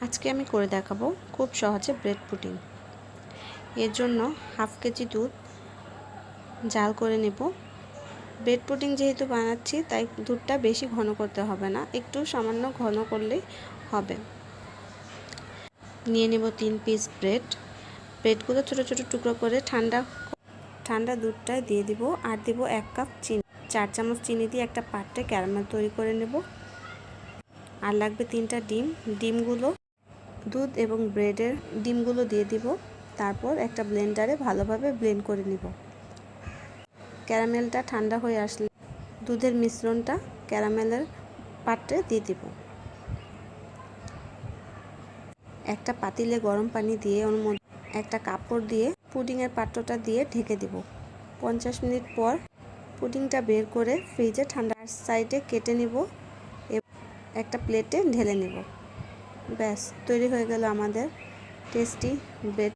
আজকে আমি করে দেখাবো খুব সহজে ব্রেড পুডিং। এর জন্য হাফ কেজি দুধ জাল করে নেব। ব্রেড পুডিং যেহেতু বানাচ্ছি তাই দুধটা বেশি ঘন করতে হবে না, একটু সামান্য ঘন করলেই হবে। নিয়ে নেব 3 পিস ব্রেডগুলো ছোট ছোট টুকরো করে ঠান্ডা দুধটায় দিয়ে দিব আর দিব 1 কাপ চিনি। 4 চামচ চিনি দিয়ে একটা পাত্রে ক্যারামেল তৈরি করে নেব। আর লাগবে 3টা ডিমগুলো দুধ এবং ব্রেডের ডিমগুলো দিয়ে দিব। তারপর একটা ব্লেন্ডারে ভালোভাবে ব্লেন্ড করে নিব। ক্যারামেলটা ঠান্ডা হয়ে আসলে দুধের মিশ্রণটা ক্যারামেলের পাত্রে দিয়ে দিব। একটা পাতিলে গরম পানি দিয়ে ওর মধ্যে একটা কাপড় দিয়ে পুডিংয়ের পাত্রটা দিয়ে ঢেকে দিব। 50 মিনিট পর পুডিংটা বের করে ফ্রিজে ঠান্ডা সাইডে কেটে নিব এবং একটা প্লেটে ঢেলে নেব। ব্যাস তৈরি হয়ে গেল আমাদের টেস্টি ব্রেড।